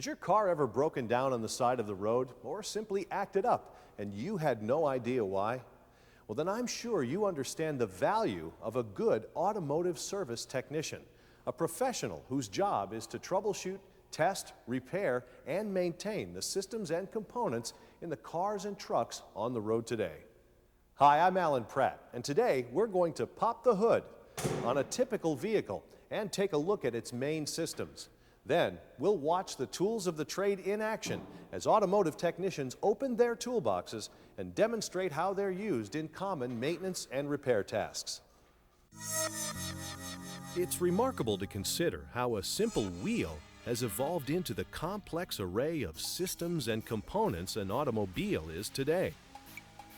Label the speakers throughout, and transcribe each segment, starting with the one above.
Speaker 1: Has your car ever broken down on the side of the road or simply acted up and you had no idea why? Well, then I'm sure you understand the value of a good automotive service technician, a professional whose job is to troubleshoot, test, repair, and maintain the systems and components in the cars and trucks on the road today. Hi, I'm Alan Pratt, and today we're going to pop the hood on a typical vehicle and take a look at its main systems. Then we'll watch the tools of the trade in action as automotive technicians open their toolboxes and demonstrate how they're used in common maintenance and repair tasks. It's remarkable to consider how a simple wheel has evolved into the complex array of systems and components an automobile is today.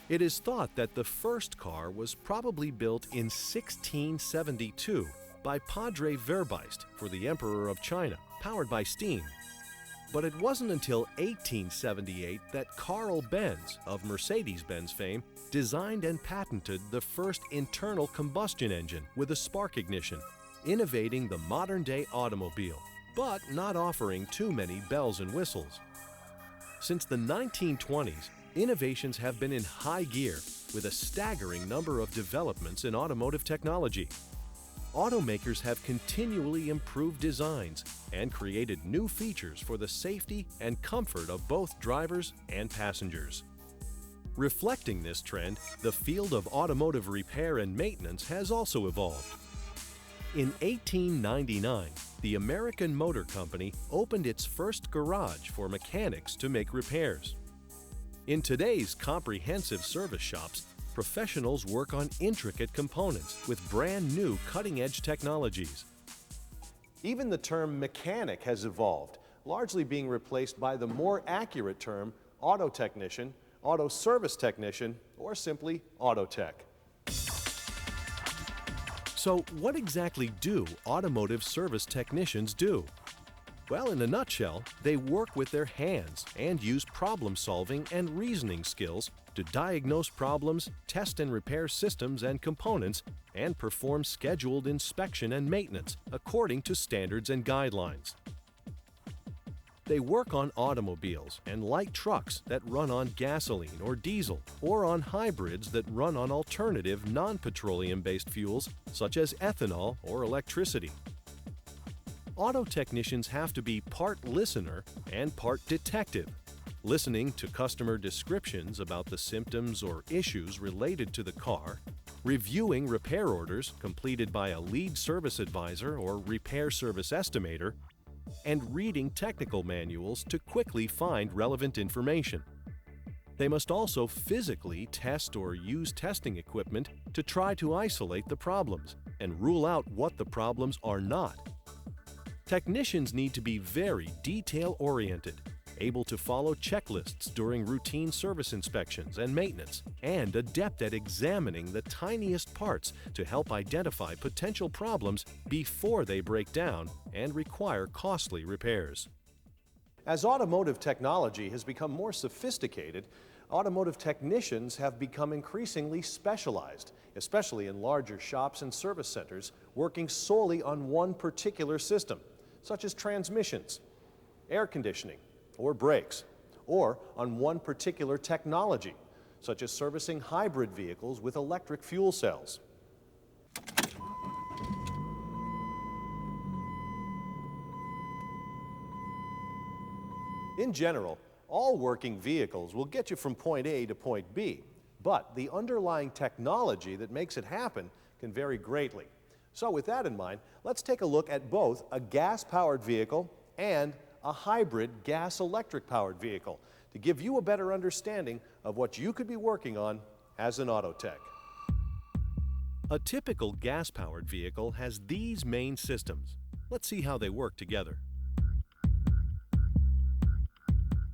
Speaker 1: It is thought that the first car was probably built in 1672 by Padre Verbiest for the Emperor of China, powered by steam. But it wasn't until 1878 that Carl Benz, of Mercedes-Benz fame, designed and patented the first internal combustion engine with a spark ignition, innovating the modern-day automobile, but not offering too many bells and whistles. Since the 1920s, innovations have been in high gear with a staggering number of developments in automotive technology. Automakers have continually improved designs and created new features for the safety and comfort of both drivers and passengers. Reflecting this trend, the field of automotive repair and maintenance has also evolved. In 1899, the American Motor Company opened its first garage for mechanics to make repairs. In today's comprehensive service shops, professionals work on intricate components with brand new cutting-edge technologies. Even the term mechanic has evolved, largely being replaced by the more accurate term auto technician, auto service technician, or simply auto tech. So what exactly do automotive service technicians do? Well, in a nutshell, they work with their hands and use problem-solving and reasoning skills to diagnose problems, test and repair systems and components, and perform scheduled inspection and maintenance according to standards and guidelines. They work on automobiles and light trucks that run on gasoline or diesel, or on hybrids that run on alternative non-petroleum-based fuels such as ethanol or electricity. Auto technicians have to be part listener and part detective, listening to customer descriptions about the symptoms or issues related to the car, reviewing repair orders completed by a lead service advisor or repair service estimator, and reading technical manuals to quickly find relevant information. They must also physically test or use testing equipment to try to isolate the problems and rule out what the problems are not. Technicians need to be very detail-oriented, able to follow checklists during routine service inspections and maintenance, and adept at examining the tiniest parts to help identify potential problems before they break down and require costly repairs. As automotive technology has become more sophisticated, automotive technicians have become increasingly specialized, especially in larger shops and service centers working solely on one particular system, such as transmissions, air conditioning, or brakes, or on one particular technology, such as servicing hybrid vehicles with electric fuel cells. In general, all working vehicles will get you from point A to point B, but the underlying technology that makes it happen can vary greatly. So with that in mind, let's take a look at both a gas-powered vehicle and a hybrid gas-electric powered vehicle to give you a better understanding of what you could be working on as an auto tech. A typical gas-powered vehicle has these main systems. Let's see how they work together.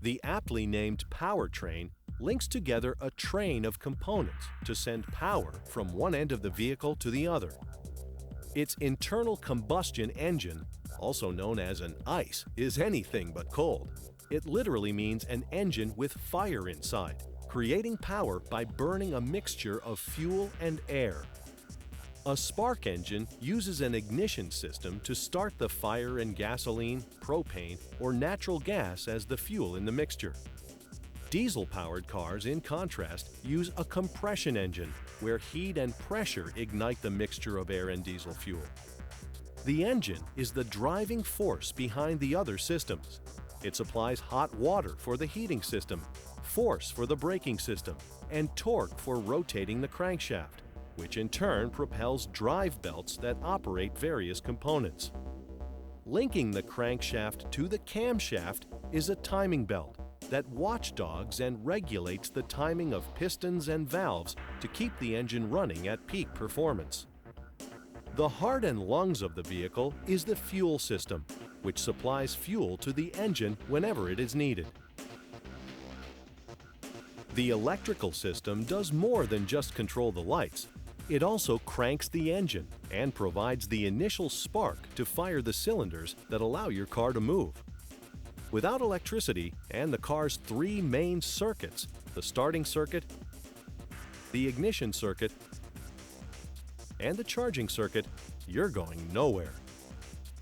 Speaker 1: The aptly named powertrain links together a train of components to send power from one end of the vehicle to the other. Its internal combustion engine, also known as an ICE, is anything but cold. It literally means an engine with fire inside, creating power by burning a mixture of fuel and air. A spark engine uses an ignition system to start the fire in gasoline, propane, or natural gas as the fuel in the mixture. Diesel-powered cars, in contrast, use a compression engine where heat and pressure ignite the mixture of air and diesel fuel. The engine is the driving force behind the other systems. It supplies hot water for the heating system, force for the braking system, and torque for rotating the crankshaft, which in turn propels drive belts that operate various components. Linking the crankshaft to the camshaft is a timing belt that watchdogs and regulates the timing of pistons and valves to keep the engine running at peak performance. The heart and lungs of the vehicle is the fuel system, which supplies fuel to the engine whenever it is needed. The electrical system does more than just control the lights. It also cranks the engine and provides the initial spark to fire the cylinders that allow your car to move. Without electricity and the car's three main circuits, the starting circuit, the ignition circuit, and the charging circuit, you're going nowhere.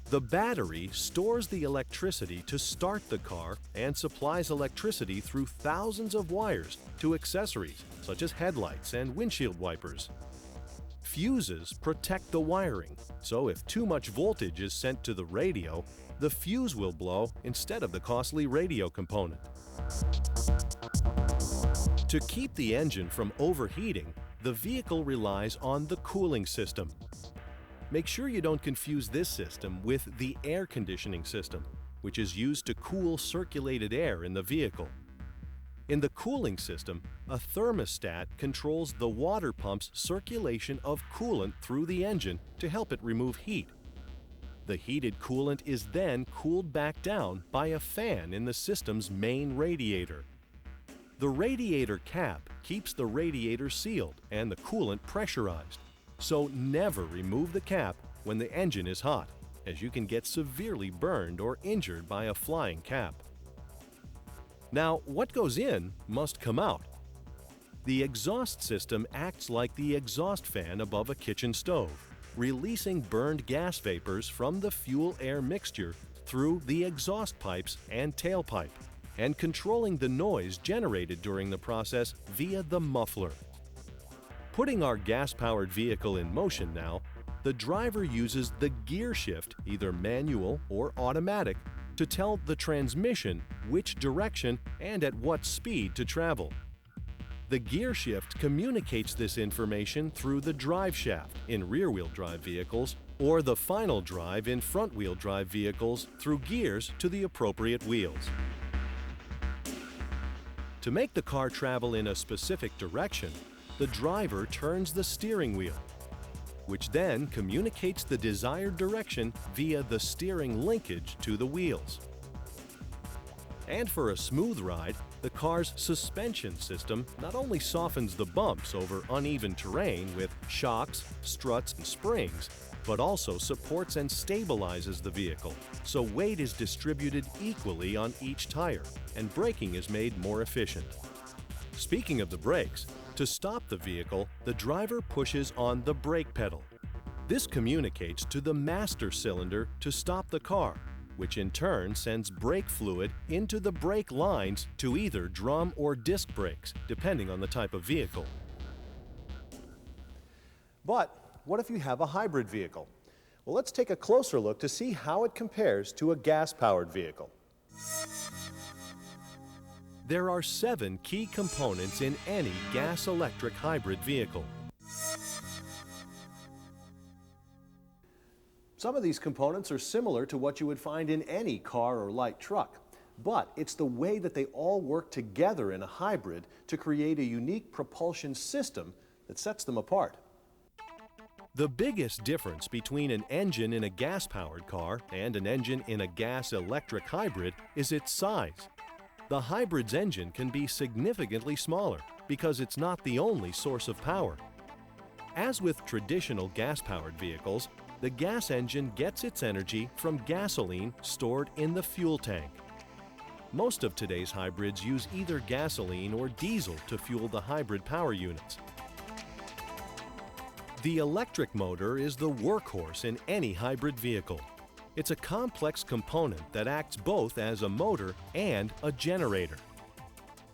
Speaker 1: The battery stores the electricity to start the car and supplies electricity through thousands of wires to accessories such as headlights and windshield wipers. Fuses protect the wiring, so if too much voltage is sent to the radio, the fuse will blow instead of the costly radio component. To keep the engine from overheating, the vehicle relies on the cooling system. Make sure you don't confuse this system with the air conditioning system, which is used to cool circulated air in the vehicle. In the cooling system, a thermostat controls the water pump's circulation of coolant through the engine to help it remove heat. The heated coolant is then cooled back down by a fan in the system's main radiator. The radiator cap keeps the radiator sealed and the coolant pressurized, so never remove the cap when the engine is hot, as you can get severely burned or injured by a flying cap. Now, what goes in must come out. The exhaust system acts like the exhaust fan above a kitchen stove, releasing burned gas vapors from the fuel-air mixture through the exhaust pipes and tailpipe, and controlling the noise generated during the process via the muffler. Putting our gas-powered vehicle in motion now, the driver uses the gear shift, either manual or automatic, to tell the transmission which direction and at what speed to travel. The gear shift communicates this information through the drive shaft in rear-wheel drive vehicles or the final drive in front-wheel drive vehicles through gears to the appropriate wheels. To make the car travel in a specific direction, the driver turns the steering wheel, which then communicates the desired direction via the steering linkage to the wheels. And for a smooth ride, the car's suspension system not only softens the bumps over uneven terrain with shocks, struts, and springs, but also supports and stabilizes the vehicle, so weight is distributed equally on each tire, and braking is made more efficient. Speaking of the brakes, to stop the vehicle, the driver pushes on the brake pedal. This communicates to the master cylinder to stop the car, which in turn sends brake fluid into the brake lines to either drum or disc brakes, depending on the type of vehicle. But what if you have a hybrid vehicle? Well, let's take a closer look to see how it compares to a gas-powered vehicle. There are 7 key components in any gas-electric hybrid vehicle. Some of these components are similar to what you would find in any car or light truck, but it's the way that they all work together in a hybrid to create a unique propulsion system that sets them apart. The biggest difference between an engine in a gas-powered car and an engine in a gas-electric hybrid is its size. The hybrid's engine can be significantly smaller because it's not the only source of power. As with traditional gas-powered vehicles, the gas engine gets its energy from gasoline stored in the fuel tank. Most of today's hybrids use either gasoline or diesel to fuel the hybrid power units. The electric motor is the workhorse in any hybrid vehicle. It's a complex component that acts both as a motor and a generator.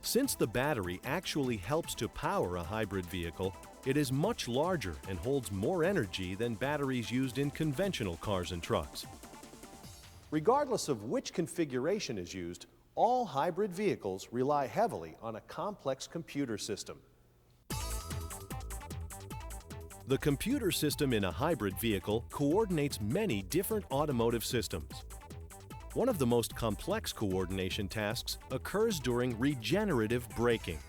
Speaker 1: Since the battery actually helps to power a hybrid vehicle, it is much larger and holds more energy than batteries used in conventional cars and trucks. Regardless of which configuration is used, all hybrid vehicles rely heavily on a complex computer system. The computer system in a hybrid vehicle coordinates many different automotive systems. One of the most complex coordination tasks occurs during regenerative braking.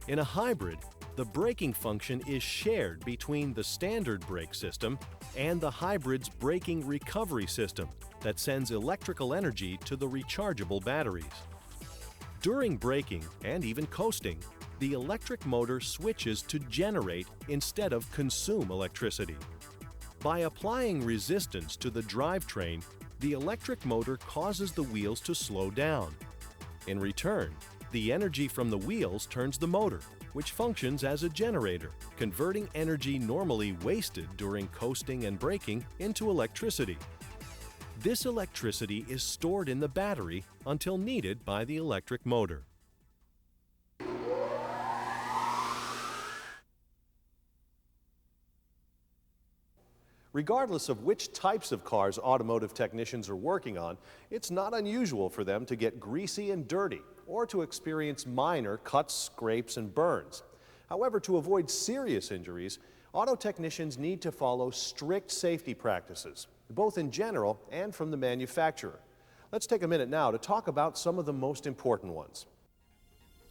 Speaker 1: In a hybrid, the braking function is shared between the standard brake system and the hybrid's braking recovery system that sends electrical energy to the rechargeable batteries. During braking and even coasting, the electric motor switches to generate instead of consume electricity. By applying resistance to the drivetrain, the electric motor causes the wheels to slow down. In return, the energy from the wheels turns the motor, which functions as a generator, converting energy normally wasted during coasting and braking into electricity. This electricity is stored in the battery until needed by the electric motor. Regardless of which types of cars automotive technicians are working on, it's not unusual for them to get greasy and dirty or to experience minor cuts, scrapes, and burns. However, to avoid serious injuries, auto technicians need to follow strict safety practices, both in general and from the manufacturer. Let's take a minute now to talk about some of the most important ones.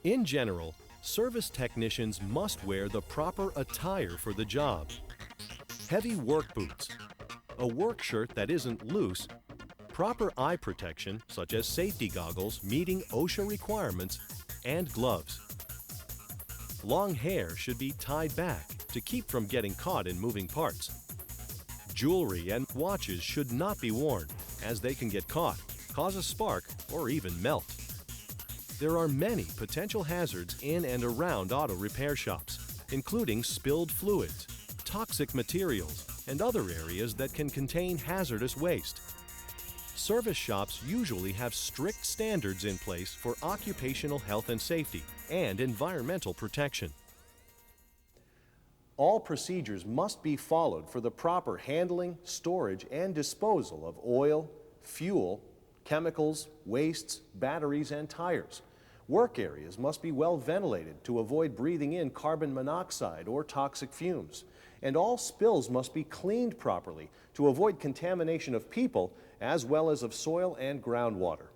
Speaker 1: In general, service technicians must wear the proper attire for the job. Heavy work boots, a work shirt that isn't loose, proper eye protection such as safety goggles meeting OSHA requirements, and gloves. Long hair should be tied back to keep from getting caught in moving parts. Jewelry and watches should not be worn as they can get caught, cause a spark, or even melt. There are many potential hazards in and around auto repair shops, including spilled fluids, toxic materials, and other areas that can contain hazardous waste. Service shops usually have strict standards in place for occupational health and safety and environmental protection. All procedures must be followed for the proper handling, storage, and disposal of oil, fuel, chemicals, wastes, batteries, and tires. Work areas must be well ventilated to avoid breathing in carbon monoxide or toxic fumes. And all spills must be cleaned properly to avoid contamination of people as well as of soil and groundwater.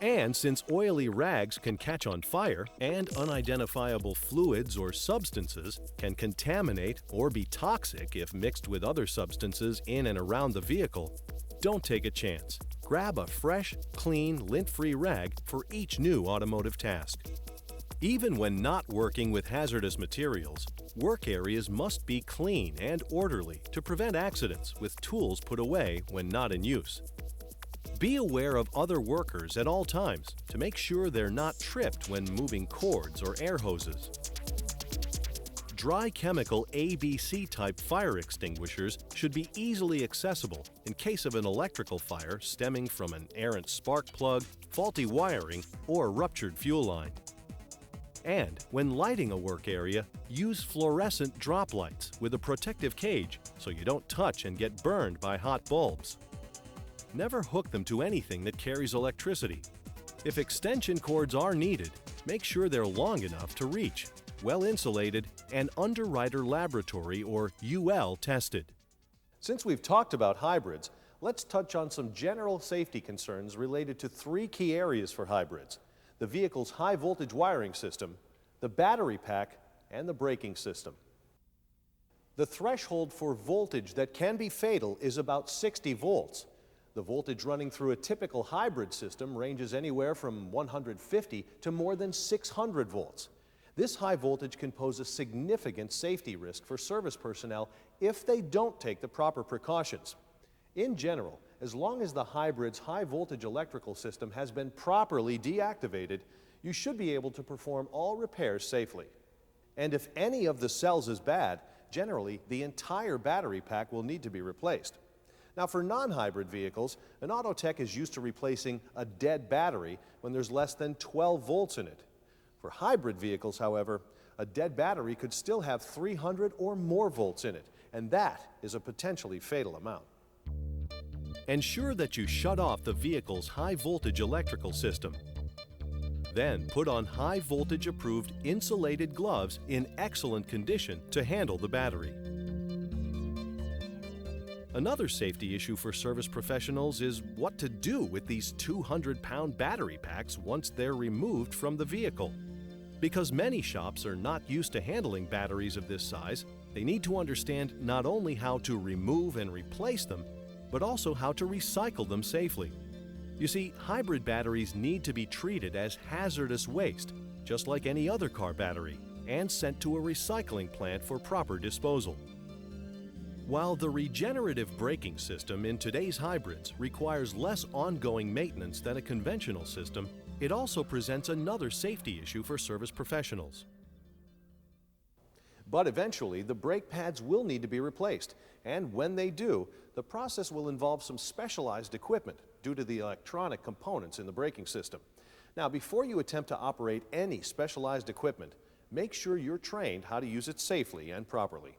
Speaker 1: And since oily rags can catch on fire and unidentifiable fluids or substances can contaminate or be toxic if mixed with other substances in and around the vehicle, don't take a chance. Grab a fresh, clean, lint-free rag for each new automotive task. Even when not working with hazardous materials, work areas must be clean and orderly to prevent accidents with tools put away when not in use. Be aware of other workers at all times to make sure they're not tripped when moving cords or air hoses. Dry chemical ABC type fire extinguishers should be easily accessible in case of an electrical fire stemming from an errant spark plug, faulty wiring, or ruptured fuel line. And when lighting a work area, use fluorescent drop lights with a protective cage so you don't touch and get burned by hot bulbs. Never hook them to anything that carries electricity. If extension cords are needed, make sure they're long enough to reach, well insulated, and Underwriter Laboratory or UL tested. Since we've talked about hybrids, let's touch on some general safety concerns related to three key areas for hybrids: the vehicle's high voltage wiring system, the battery pack, and the braking system. The threshold for voltage that can be fatal is about 60 volts. The voltage running through a typical hybrid system ranges anywhere from 150 to more than 600 volts. This high voltage can pose a significant safety risk for service personnel if they don't take the proper precautions. In general, as long as the hybrid's high voltage electrical system has been properly deactivated, you should be able to perform all repairs safely. And if any of the cells is bad, Generally, the entire battery pack will need to be replaced. Now, for non-hybrid vehicles, an auto tech is used to replacing a dead battery when there's less than 12 volts in it. For hybrid vehicles, however, a dead battery could still have 300 or more volts in it, and that is a potentially fatal amount. Ensure that you shut off the vehicle's high-voltage electrical system. Then put on high-voltage approved insulated gloves in excellent condition to handle the battery. Another safety issue for service professionals is what to do with these 200-pound battery packs once they're removed from the vehicle. Because many shops are not used to handling batteries of this size, they need to understand not only how to remove and replace them, but also how to recycle them safely. You see, hybrid batteries need to be treated as hazardous waste, just like any other car battery, and sent to a recycling plant for proper disposal. While the regenerative braking system in today's hybrids requires less ongoing maintenance than a conventional system, it also presents another safety issue for service professionals. But eventually, the brake pads will need to be replaced, and when they do, the process will involve some specialized equipment due to the electronic components in the braking system. Now, before you attempt to operate any specialized equipment, make sure you're trained how to use it safely and properly.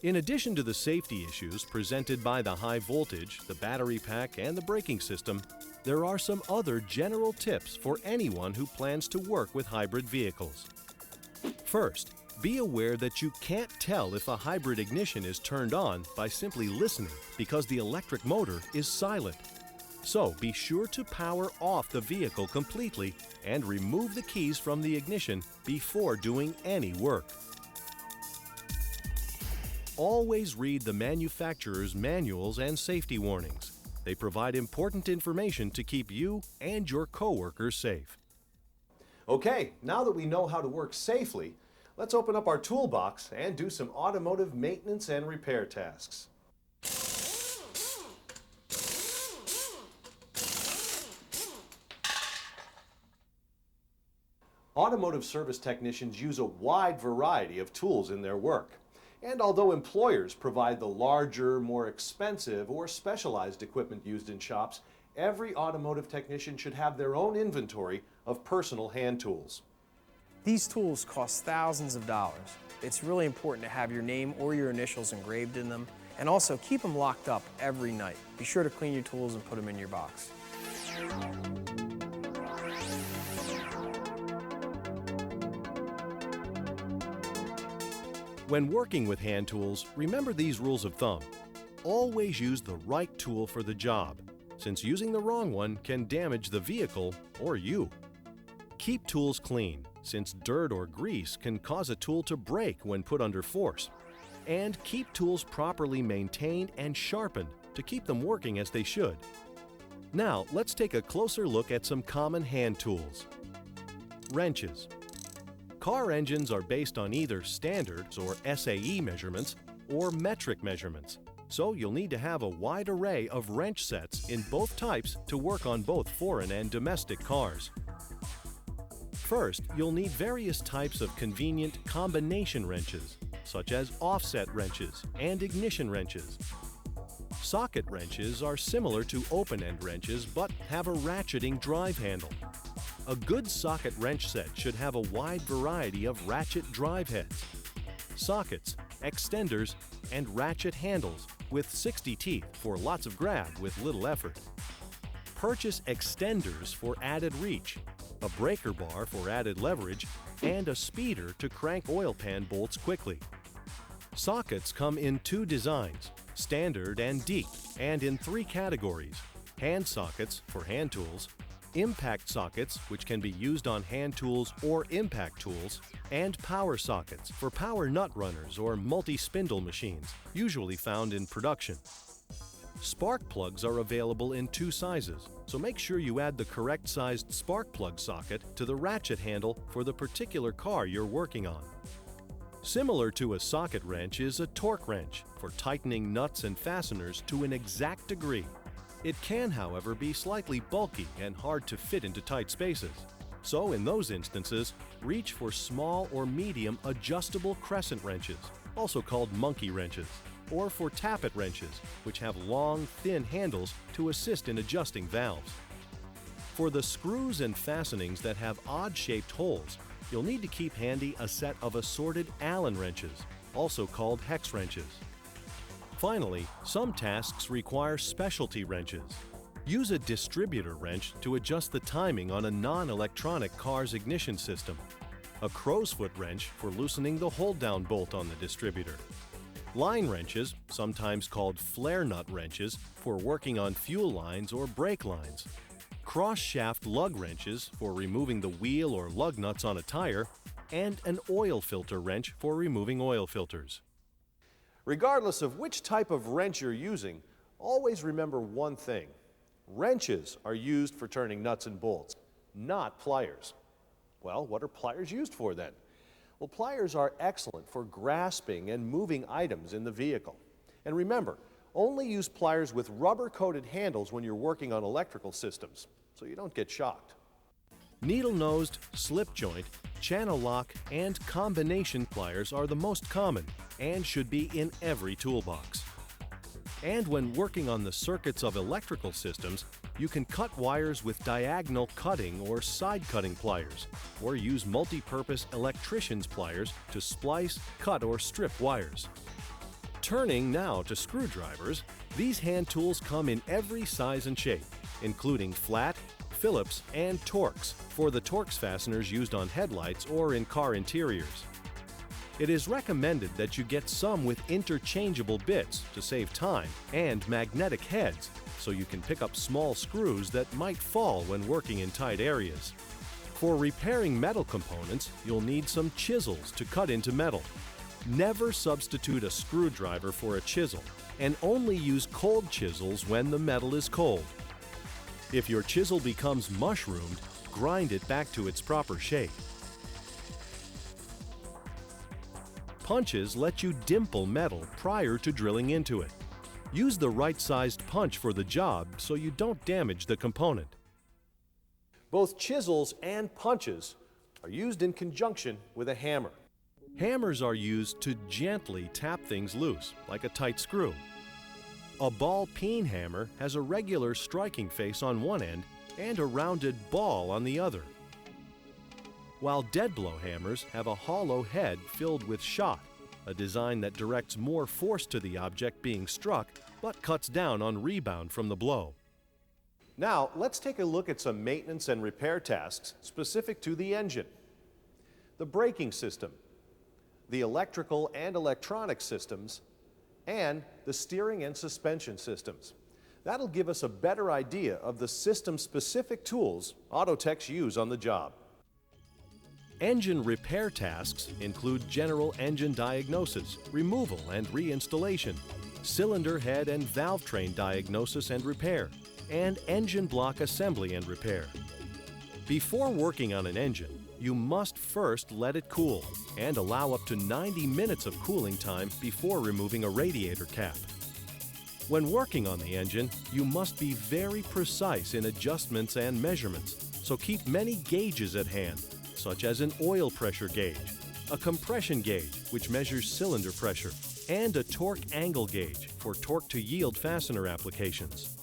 Speaker 1: In addition to the safety issues presented by the high voltage, the battery pack, and the braking system, there are some other general tips for anyone who plans to work with hybrid vehicles. First, be aware that you can't tell if a hybrid ignition is turned on by simply listening because the electric motor is silent. So be sure to power off the vehicle completely and remove the keys from the ignition before doing any work. Always read the manufacturer's manuals and safety warnings. They provide important information to keep you and your coworkers safe. Okay, now that we know how to work safely, let's open up our toolbox and do some automotive maintenance and repair tasks. Automotive service technicians use a wide variety of tools in their work. And although employers provide the larger, more expensive, or specialized equipment used in shops, every automotive technician should have their own inventory of personal hand tools.
Speaker 2: These tools cost thousands of dollars. It's really important to have your name or your initials engraved in them, and also keep them locked up every night. Be sure to clean your tools and put them in your box.
Speaker 1: When working with hand tools, remember these rules of thumb. Always use the right tool for the job, since using the wrong one can damage the vehicle or you. Keep tools clean, since dirt or grease can cause a tool to break when put under force. And keep tools properly maintained and sharpened to keep them working as they should. Now, let's take a closer look at some common hand tools. Wrenches. Car engines are based on either standards or SAE measurements or metric measurements, so you'll need to have a wide array of wrench sets in both types to work on both foreign and domestic cars. First, you'll need various types of convenient combination wrenches, such as offset wrenches and ignition wrenches. Socket wrenches are similar to open-end wrenches but have a ratcheting drive handle. A good socket wrench set should have a wide variety of ratchet drive heads, sockets, extenders, and ratchet handles with 60 teeth for lots of grab with little effort. Purchase extenders for added reach, a breaker bar for added leverage, and a speeder to crank oil pan bolts quickly. Sockets come in two designs, standard and deep, and in three categories: hand sockets for hand tools, impact sockets, which can be used on hand tools or impact tools, and power sockets for power nut runners or multi-spindle machines, usually found in production. Spark plugs are available in two sizes, so make sure you add the correct sized spark plug socket to the ratchet handle for the particular car you're working on. Similar to a socket wrench is a torque wrench for tightening nuts and fasteners to an exact degree. It can, however, be slightly bulky and hard to fit into tight spaces. So in those instances, reach for small or medium adjustable crescent wrenches, also called monkey wrenches, or for tappet wrenches, which have long, thin handles to assist in adjusting valves. For the screws and fastenings that have odd-shaped holes, you'll need to keep handy a set of assorted Allen wrenches, also called hex wrenches. Finally, some tasks require specialty wrenches. Use a distributor wrench to adjust the timing on a non-electronic car's ignition system, a crow's foot wrench for loosening the hold-down bolt on the distributor, line wrenches, sometimes called flare nut wrenches, for working on fuel lines or brake lines, cross-shaft lug wrenches for removing the wheel or lug nuts on a tire, and an oil filter wrench for removing oil filters.
Speaker 3: Regardless of which type of wrench you're using, always remember one thing. Wrenches are used for turning nuts and bolts, not pliers. Well, what are pliers used for then? Well, pliers are excellent for grasping and moving items in the vehicle. And remember, only use pliers with rubber-coated handles when you're working on electrical systems, so you don't get shocked.
Speaker 1: Needle-nosed, slip joint, channel lock, and combination pliers are the most common and should be in every toolbox. And when working on the circuits of electrical systems, you can cut wires with diagonal cutting or side cutting pliers, or use multi-purpose electrician's pliers to splice, cut, or strip wires. Turning now to screwdrivers, these hand tools come in every size and shape, including flat, Phillips, and Torx for the Torx fasteners used on headlights or in car interiors. It is recommended that you get some with interchangeable bits to save time, and magnetic heads, so you can pick up small screws that might fall when working in tight areas. For repairing metal components, you'll need some chisels to cut into metal. Never substitute a screwdriver for a chisel, and only use cold chisels when the metal is cold. If your chisel becomes mushroomed, grind it back to its proper shape. Punches let you dimple metal prior to drilling into it. Use the right-sized punch for the job so you don't damage the component.
Speaker 3: Both chisels and punches are used in conjunction with a hammer.
Speaker 1: Hammers are used to gently tap things loose, like a tight screw. A ball-peen hammer has a regular striking face on one end and a rounded ball on the other, while dead-blow hammers have a hollow head filled with shot, a design that directs more force to the object being struck but cuts down on rebound from the blow.
Speaker 3: Now, let's take a look at some maintenance and repair tasks specific to the engine. The braking system, the electrical and electronic systems, and the steering and suspension systems. That'll give us a better idea of the system-specific tools auto techs use on the job.
Speaker 1: Engine repair tasks include general engine diagnosis, removal and reinstallation, cylinder head and valve train diagnosis and repair, and engine block assembly and repair. Before working on an engine, you must first let it cool and allow up to 90 minutes of cooling time before removing a radiator cap. When working on the engine, you must be very precise in adjustments and measurements, so keep many gauges at hand, such as an oil pressure gauge, a compression gauge, which measures cylinder pressure, and a torque angle gauge for torque-to-yield fastener applications.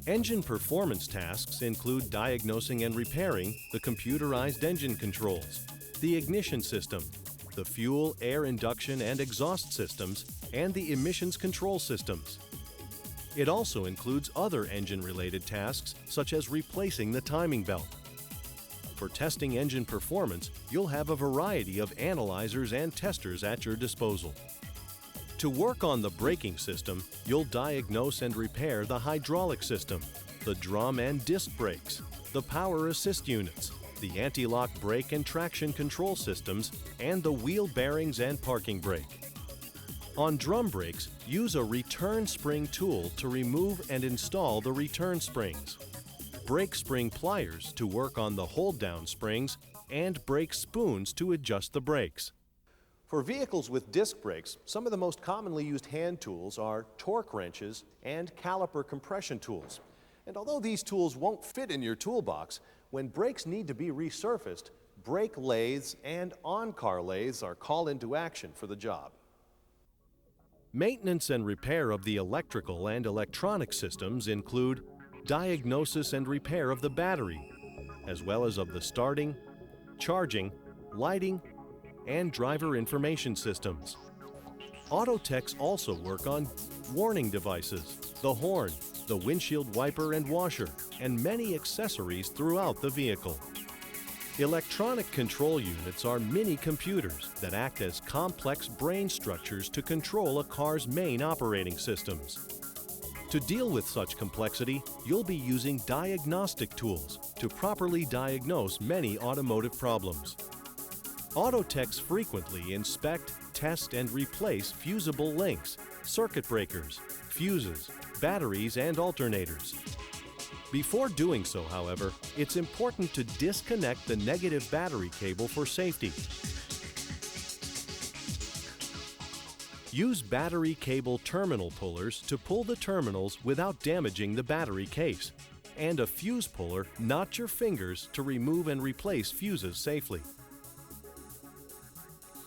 Speaker 1: Engine performance tasks include diagnosing and repairing the computerized engine controls, the ignition system, the fuel, air induction and exhaust systems, and the emissions control systems. It also includes other engine-related tasks, such as replacing the timing belt. For testing engine performance, you'll have a variety of analyzers and testers at your disposal. To work on the braking system, you'll diagnose and repair the hydraulic system, the drum and disc brakes, the power assist units, the anti-lock brake and traction control systems, and the wheel bearings and parking brake. On drum brakes, use a return spring tool to remove and install the return springs, brake spring pliers to work on the hold-down springs, and brake spoons to adjust the brakes.
Speaker 3: For vehicles with disc brakes, some of the most commonly used hand tools are torque wrenches and caliper compression tools. And although these tools won't fit in your toolbox, when brakes need to be resurfaced, brake lathes and on-car lathes are called into action for the job.
Speaker 1: Maintenance and repair of the electrical and electronic systems include diagnosis and repair of the battery, as well as of the starting, charging, lighting, and driver information systems. Auto techs also work on warning devices, the horn, the windshield wiper and washer, and many accessories throughout the vehicle. Electronic control units are mini computers that act as complex brain structures to control a car's main operating systems. To deal with such complexity, you'll be using diagnostic tools to properly diagnose many automotive problems. Auto techs frequently inspect, test, and replace fusible links, circuit breakers, fuses, batteries, and alternators. Before doing so, however, it's important to disconnect the negative battery cable for safety. Use battery cable terminal pullers to pull the terminals without damaging the battery case, and a fuse puller, not your fingers, to remove and replace fuses safely.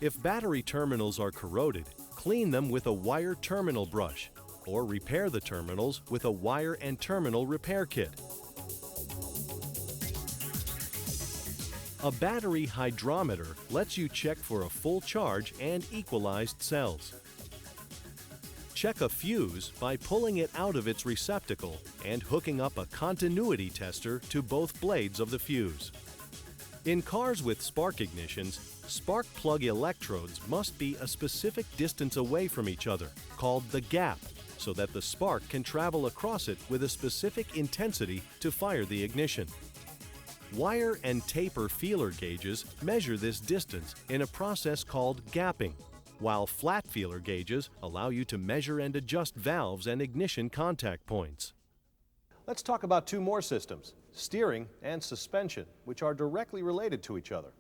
Speaker 1: If battery terminals are corroded, clean them with a wire terminal brush, or repair the terminals with a wire and terminal repair kit. A battery hydrometer lets you check for a full charge and equalized cells. Check a fuse by pulling it out of its receptacle and hooking up a continuity tester to both blades of the fuse. In cars with spark ignitions, spark plug electrodes must be a specific distance away from each other, called the gap, so that the spark can travel across it with a specific intensity to fire the ignition. Wire and taper feeler gauges measure this distance in a process called gapping, while flat feeler gauges allow you to measure and adjust valves and ignition contact points.
Speaker 3: Let's talk about two more systems, steering and suspension, which are directly related to each other.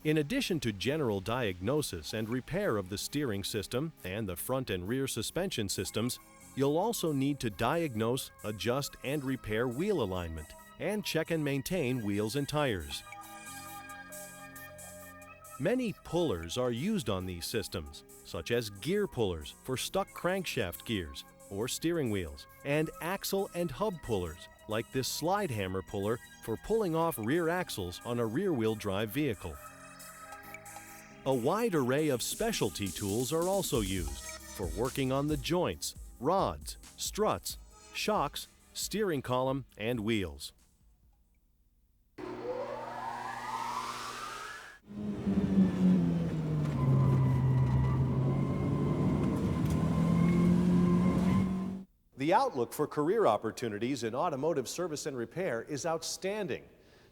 Speaker 1: In addition to general diagnosis and repair of the steering system and the front and rear suspension systems, you'll also need to diagnose, adjust, and repair wheel alignment, and check and maintain wheels and tires. Many pullers are used on these systems, such as gear pullers for stuck crankshaft gears or steering wheels, and axle and hub pullers, like this slide hammer puller for pulling off rear axles on a rear-wheel drive vehicle. A wide array of specialty tools are also used for working on the joints, rods, struts, shocks, steering column, and wheels.
Speaker 3: The outlook for career opportunities in automotive service and repair is outstanding.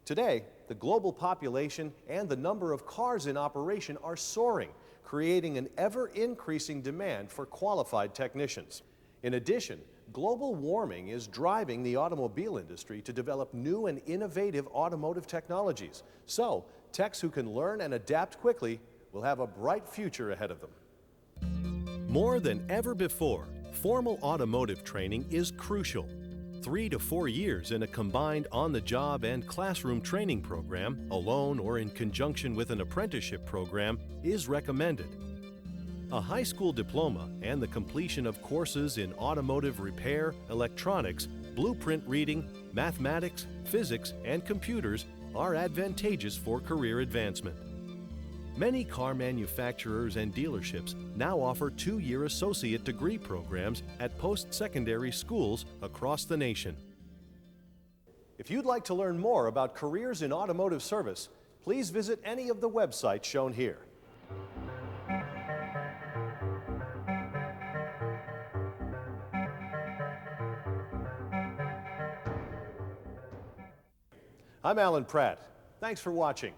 Speaker 3: Today, the global population and the number of cars in operation are soaring, creating an ever-increasing demand for qualified technicians. In addition, global warming is driving the automobile industry to develop new and innovative automotive technologies. So, techs who can learn and adapt quickly will have a bright future ahead of them.
Speaker 1: More than ever before, formal automotive training is crucial. 3 to 4 years in a combined on-the-job and classroom training program, alone or in conjunction with an apprenticeship program, is recommended. A high school diploma and the completion of courses in automotive repair, electronics, blueprint reading, mathematics, physics, and computers are advantageous for career advancement. Many car manufacturers and dealerships now offer 2-year associate degree programs at post-secondary schools across the nation.
Speaker 3: If you'd like to learn more about careers in automotive service, please visit any of the websites shown here. I'm Alan Pratt. Thanks for watching.